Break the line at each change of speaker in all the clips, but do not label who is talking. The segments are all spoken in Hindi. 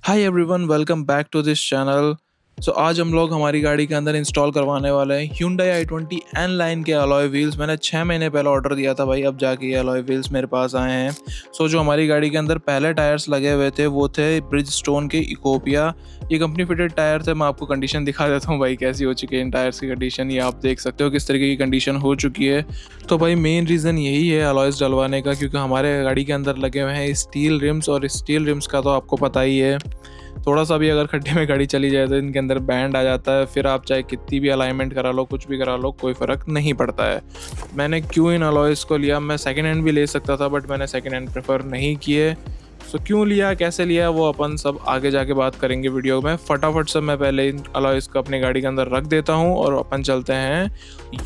Hi everyone, welcome back to this channel. आज हम लोग हमारी गाड़ी के अंदर इंस्टॉल करवाने वाले हैं Hyundai i20 N लाइन के अलॉय व्हील्स। मैंने 6 महीने पहले ऑर्डर दिया था भाई, अब जाके ये अलॉय व्हील्स मेरे पास आए हैं। जो हमारी गाड़ी के अंदर पहले टायर्स लगे हुए थे वो थे ब्रिजस्टोन के इकोपिया। ये कंपनी फिटेड टायर थे। मैं आपको कंडीशन दिखा देता हूँ भाई कैसी हो चुकी है इन टायर्स की कंडीशन। ये आप देख सकते हो किस तरीके की कंडीशन हो चुकी है। तो भाई मेन रीज़न यही है अलॉयज़ डलवाने का, क्योंकि हमारे गाड़ी के अंदर लगे हुए हैं स्टील रिम्स, और स्टील रिम्स का तो आपको पता ही है, थोड़ा सा भी अगर खड्डे में गाड़ी चली जाए तो इनके अंदर बैंड आ जाता है। फिर आप चाहे कितनी भी अलाइनमेंट करा लो, कुछ भी करा लो, कोई फ़र्क नहीं पड़ता है। मैंने क्यों इन अलॉयज़ को लिया? मैं सेकेंड हैंड भी ले सकता था बट मैंने सेकेंड हैंड प्रेफर नहीं किए। क्यों लिया, कैसे लिया, वो अपन सब आगे जाके बात करेंगे वीडियो में। फटाफट से मैं पहले इन अलॉयज़ को अपनी गाड़ी के अंदर रख देता हूँ और अपन चलते हैं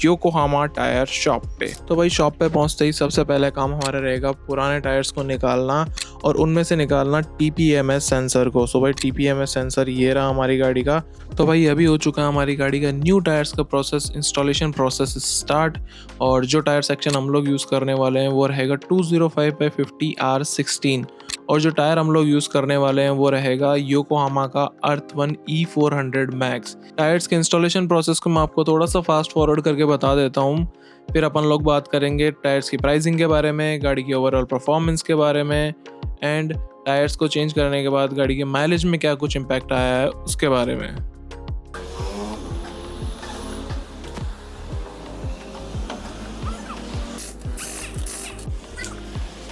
योकोहामा टायर शॉप पे। तो भाई शॉप पे पहुँचते ही सबसे पहले काम हमारा रहेगा पुराने टायर्स को निकालना और उनमें से निकालना TPMS सेंसर को। भाई TPMS सेंसर ये रहा हमारी गाड़ी का। तो भाई अभी हो चुका है हमारी गाड़ी का न्यू टायर्स का प्रोसेस, इंस्टॉलेशन प्रोसेस स्टार्ट। और जो टायर सेक्शन हम लोग यूज़ करने वाले हैं वो रहेगा 205/50 R16। और जो टायर हम लोग यूज़ करने वाले हैं वो रहेगा योकोहामा का अर्थ1 E400 मैक्स। टायर्स के इंस्टॉलेशन प्रोसेस को मैं आपको थोड़ा सा फास्ट फॉरवर्ड करके बता देता हूँ। फिर अपन लोग बात करेंगे टायर्स की प्राइसिंग के बारे में, गाड़ी की ओवरऑल परफॉर्मेंस के बारे में, एंड टायर्स को चेंज करने के बाद गाड़ी के माइलेज में क्या कुछ इम्पैक्ट आया है उसके बारे में।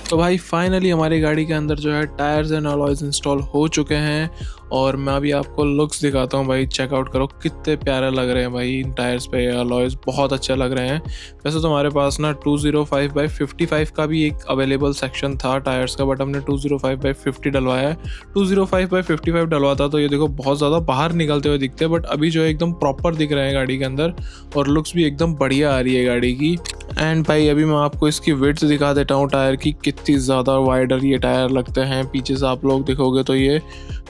तो भाई फाइनली हमारी गाड़ी के अंदर जो है टायर्स एंड अलॉयज़ इंस्टॉल हो चुके हैं और मैं अभी आपको लुक्स दिखाता हूँ भाई। चेकआउट करो कितने प्यारे लग रहे हैं भाई इन टायर्स पे। अलॉयज़ बहुत अच्छे लग रहे हैं। वैसे तो हमारे पास ना 205/55 का भी एक अवेलेबल सेक्शन था टायर्स का, बट हमने 205/50 डलवाया है। 205/55 डलवाता तो ये देखो बहुत ज़्यादा बाहर निकलते हुए दिखते हैं, बट अभी जो है एकदम प्रॉपर दिख रहे हैं गाड़ी के अंदर और लुक्स भी एकदम बढ़िया आ रही है गाड़ी की। एंड भाई अभी मैं आपको इसकी विड्थ दिखा देता हूँ टायर की, कितनी ज़्यादा वाइडर ये टायर लगते हैं। पीछे से आप लोग देखोगे तो ये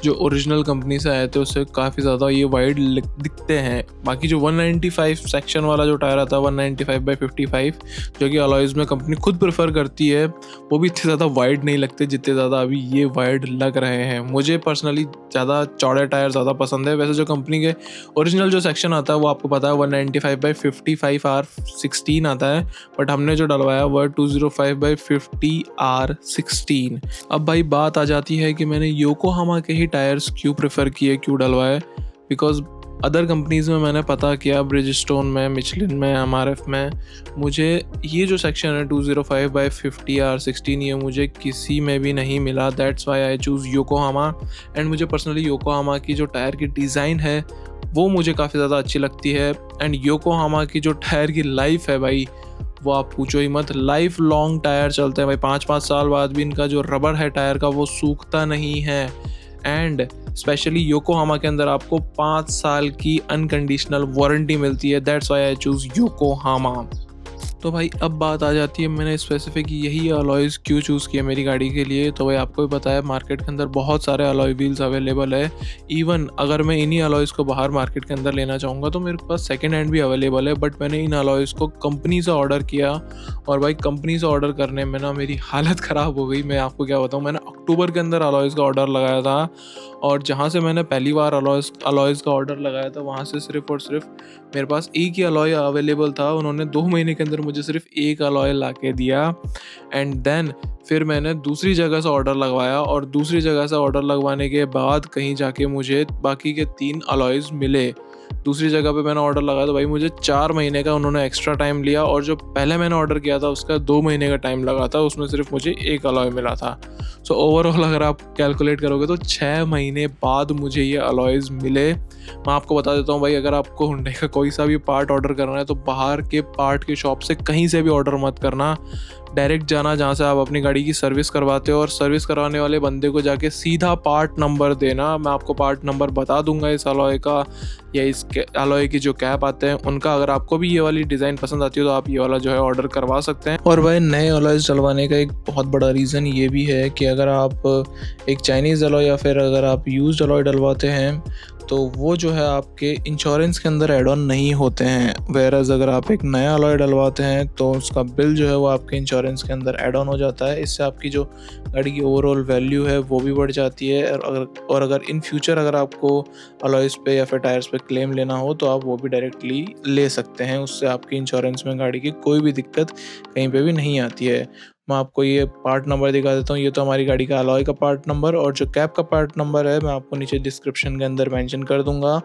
जो ओरिजिनल कंपनी से आए थे उससे काफ़ी ज़्यादा ये वाइड दिखते हैं। बाकी जो 195 सेक्शन वाला जो टायर आता है 195/55 जो कि अलॉयज़ में कंपनी खुद प्रेफर करती है, वो भी इतने ज़्यादा वाइड नहीं लगते जितने ज़्यादा अभी ये वाइड लग रहे हैं। मुझे पर्सनली ज़्यादा चौड़े टायर ज़्यादा पसंद है। वैसे जो कंपनी के ओरिजिनल जो सेक्शन आता है वो आपको पता है 195/55 R16 आता है, बट हमने जो डलवाया वो है 205/50 R16। अब भाई बात आ जाती है कि मैंने योकोहामा के ही टायर्स क्यों प्रेफर किए, क्यों डलवाए। बिकॉज अदर कंपनीज़ में मैंने पता किया, ब्रिजस्टोन में, मिचलिन में, MRF में, मुझे ये जो सेक्शन है 205/50 R16 ये मुझे किसी में भी नहीं मिला। That's why I choose Yokohama. And मुझे पर्सनली योकोहामा की जो टायर की डिज़ाइन है वो मुझे काफ़ी ज़्यादा अच्छी लगती है। एंड योकोहामा की जो टायर की लाइफ है भाई वो आप पूछो ही मत। लाइफ लॉन्ग टायर चलते हैं भाई, 5-5 साल बाद भी इनका जो रबर है टायर का वो सूखता नहीं है। एंड स्पेशली योकोहामा के अंदर आपको 5 साल की अनकंडीशनल वारंटी मिलती है। That's why I choose Yokohama. तो भाई अब बात आ जाती है मैंने स्पेसिफिक यही अलॉयज़ क्यों चूज़ किया मेरी गाड़ी के लिए। तो भाई आपको भी पता है मार्केट के अंदर बहुत सारे अलॉय व्हील्स अवेलेबल है। इवन अगर मैं इन्हीं अलॉयज़ को बाहर मार्केट के अंदर लेना चाहूँगा तो मेरे पास सेकेंड हैंड भी अवेलेबल है, बट मैंने इन अलॉयज़ को कंपनी से ऑर्डर किया। और भाई कंपनी से ऑर्डर करने में ना मेरी हालत ख़राब हो गई। मैं आपको क्या बताऊँ, मैंने अक्टूबर के अंदर अलॉयज़ का ऑर्डर लगाया था और जहाँ से मैंने पहली बार अलॉयज़ का ऑर्डर लगाया था वहाँ से सिर्फ़ और सिर्फ मेरे पास एक ही अलॉय अवेलेबल था। उन्होंने 2 महीने के अंदर मुझे सिर्फ एक अलॉय ला के दिया। एंड देन फिर मैंने दूसरी जगह से ऑर्डर लगवाया और दूसरी जगह से ऑर्डर लगवाने के बाद कहीं जाके मुझे बाकी के 3 अलॉयज़ मिले। दूसरी जगह पे मैंने ऑर्डर लगाया तो भाई मुझे 4 महीने का उन्होंने एक्स्ट्रा टाइम लिया, और जो पहले मैंने ऑर्डर किया था उसका 2 महीने का टाइम लगा था, उसमें सिर्फ मुझे एक अलॉय मिला था। ओवरऑल अगर आप कैलकुलेट करोगे तो 6 महीने बाद मुझे ये अलॉयज़ मिले। मैं आपको बता देता हूँ भाई, अगर आपको हुंडई का कोई सा भी पार्ट ऑर्डर करना है तो बाहर के पार्ट के शॉप से कहीं से भी ऑर्डर मत करना। डायरेक्ट जाना जहाँ से आप अपनी गाड़ी की सर्विस करवाते हो और सर्विस करवाने वाले बंदे को जाके सीधा पार्ट नंबर देना। मैं आपको पार्ट नंबर बता दूंगा इस अलॉय का या इस अलॉय की जो कैप आते हैं उनका। अगर आपको भी ये वाली डिज़ाइन पसंद आती है तो आप ये वाला जो है ऑर्डर करवा सकते हैं। और भाई नए अलॉयज़ डलवाने का एक बहुत बड़ा रीज़न ये भी है कि अगर आप एक चाइनीज़ अलॉय या फिर अगर आप यूज्ड अलॉय डलवाते हैं तो वो जो है आपके इंश्योरेंस के अंदर ऐड ऑन नहीं होते हैं। वेयरएज़ अगर आप एक नया अलॉय डलवाते हैं तो उसका बिल जो है वो आपके इंश्योरेंस के अंदर ऐड ऑन हो जाता है। इससे आपकी जो गाड़ी की ओवरऑल वैल्यू है वो भी बढ़ जाती है। और अगर इन फ्यूचर अगर आपको अलॉयज़ पे या फिर टायर्स पे क्लेम लेना हो तो आप वो भी डायरेक्टली ले सकते हैं। उससे आपकी इंश्योरेंस में गाड़ी की कोई भी दिक्कत कहीं पे भी नहीं आती है। मैं आपको ये पार्ट नंबर दिखा देता हूँ। ये तो हमारी गाड़ी का अलॉय का पार्ट नंबर, और जो कैप का पार्ट नंबर है मैं आपको नीचे डिस्क्रिप्शन के अंदर मेंशन कर दूंगा।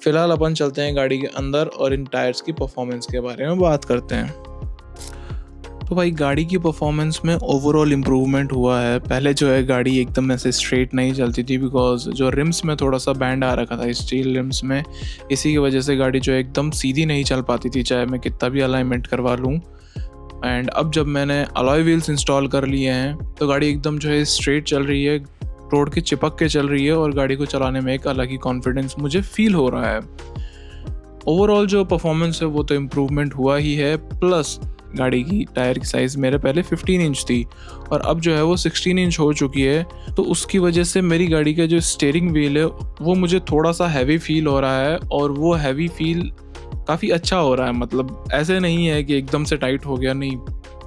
फिलहाल अपन चलते हैं गाड़ी के अंदर और इन टायर्स की परफॉर्मेंस के बारे में बात करते हैं। तो भाई गाड़ी की परफॉर्मेंस में ओवरऑल इम्प्रूवमेंट हुआ है। पहले जो है गाड़ी एकदम ऐसे स्ट्रेट नहीं चलती थी, बिकॉज जो रिम्स में थोड़ा सा बैंड आ रखा था स्टील रिम्स में। इसी की वजह से गाड़ी जो है एकदम सीधी नहीं चल पाती थी, चाहे मैं कितना भी अलाइनमेंट करवा लूँ। एंड अब जब मैंने अलॉय व्हील्स इंस्टॉल कर लिए हैं तो गाड़ी एकदम जो है स्ट्रेट चल रही है, रोड के चिपक के चल रही है, और गाड़ी को चलाने में एक अलग ही कॉन्फिडेंस मुझे फील हो रहा है। ओवरऑल जो परफॉर्मेंस है वो तो इम्प्रूवमेंट हुआ ही है, प्लस गाड़ी की टायर की साइज़ मेरे पहले 15 इंच थी और अब जो है वो 16 इंच हो चुकी है। तो उसकी वजह से मेरी गाड़ी का जो स्टीयरिंग व्हील है वो मुझे थोड़ा सा हैवी फील हो रहा है, और वो हैवी फील काफ़ी अच्छा हो रहा है। मतलब ऐसे नहीं है कि एकदम से टाइट हो गया, नहीं,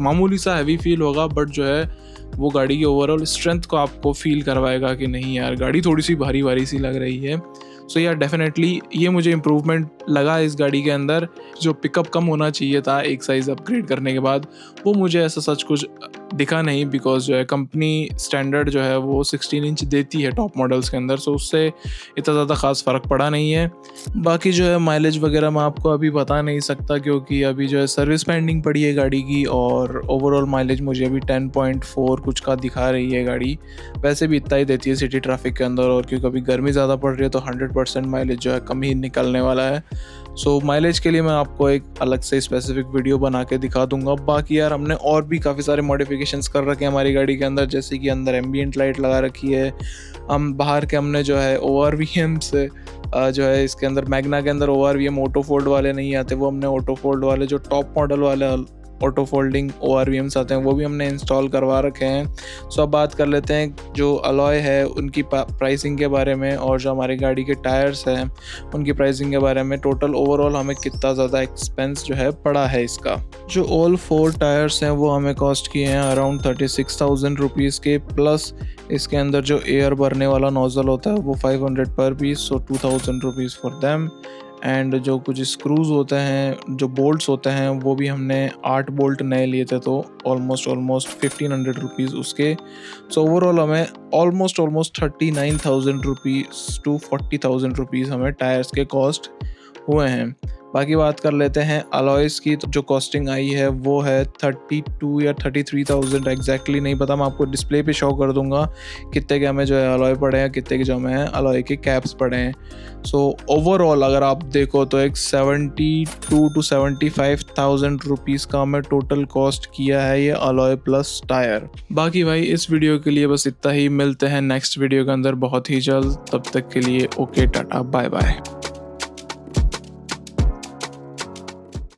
मामूली सा हैवी फील होगा, बट जो है वो गाड़ी की ओवरऑल स्ट्रेंथ को आपको फील करवाएगा कि नहीं यार गाड़ी थोड़ी सी भारी भारी सी लग रही है। सो यार डेफिनेटली ये मुझे इम्प्रूवमेंट लगा इस गाड़ी के अंदर। जो पिकअप कम होना चाहिए था एक साइज़ अपग्रेड करने के बाद, वो मुझे ऐसा सच कुछ दिखा नहीं, बिकॉज जो है कंपनी स्टैंडर्ड जो है वो 16 इंच देती है टॉप मॉडल्स के अंदर। सो उससे इतना ज़्यादा ख़ास फ़र्क पड़ा नहीं है। बाकी जो है माइलेज वगैरह मैं आपको अभी बता नहीं सकता, क्योंकि अभी जो है सर्विस पेंडिंग पड़ी है गाड़ी की, और ओवरऑल माइलेज मुझे अभी 10.4 कुछ का दिखा रही है गाड़ी। वैसे भी इतना ही देती है सिटी ट्रैफिक के अंदर, और क्योंकि अभी गर्मी ज़्यादा पड़ रही है तो 100% माइलेज जो है कम ही निकलने वाला है। सो माइलेज के लिए मैं आपको एक अलग से स्पेसिफिक वीडियो बना के दिखा दूंगा। बाकी यार हमने और भी काफ़ी सारे मॉडिफिकेशंस कर रखे हैं हमारी गाड़ी के अंदर, जैसे कि अंदर एम्बियंट लाइट लगा रखी है। हम बाहर के हमने जो है ORVM से जो है इसके अंदर मैग्ना के अंदर ORVM ऑटो फोल्ड वाले नहीं आते, वो हमने ऑटो फोल्ड वाले जो टॉप मॉडल वाले ऑटो फोल्डिंग ORVMs आते हैं वो भी हमने इंस्टॉल करवा रखे हैं। सो अब बात कर लेते हैं जो अलॉय है उनकी प्राइसिंग के बारे में, और जो हमारी गाड़ी के टायर्स हैं उनकी प्राइसिंग के बारे में। टोटल ओवरऑल हमें कितना ज़्यादा एक्सपेंस जो है पड़ा है इसका। जो ऑल 4 टायर्स हैं वो हमें कॉस्ट किए हैं अराउंड 36,000 रुपीज़ के, प्लस इसके अंदर जो एयर भरने वाला नोज़ल होता है वो 500 per piece, so 2,000 rupees for them. And जो कुछ स्क्रूज़ होते हैं, जो बोल्ट्स होते हैं, वो भी हमने 8 बोल्ट नए लिए थे, तो ऑलमोस्ट 1,500 रुपीज़ उसके। सो ओवरऑल हमें ऑलमोस्ट 39,000 रुपीज़ टू 40,000 रुपीज़ हमें टायर्स के कॉस्ट हुए हैं। बाकी बात कर लेते हैं अलॉयज़ की, तो जो कॉस्टिंग आई है वो है 32 या 33,000, एग्जैक्टली नहीं पता, मैं आपको डिस्प्ले पे शो कर दूंगा कितने के हमें जो है अलॉय पड़े हैं, कितने के जो हमें अलॉय के कैप्स पड़े हैं। सो ओवरऑल अगर आप देखो तो एक 72 to 75,000 रुपीज़ का हमें टोटल कॉस्ट किया है ये अलॉय प्लस टायर। बाकी भाई इस वीडियो के लिए बस इतना ही, मिलते हैं नेक्स्ट वीडियो के अंदर बहुत ही जल्द, तब तक के लिए ओके टाटा बाय बाय।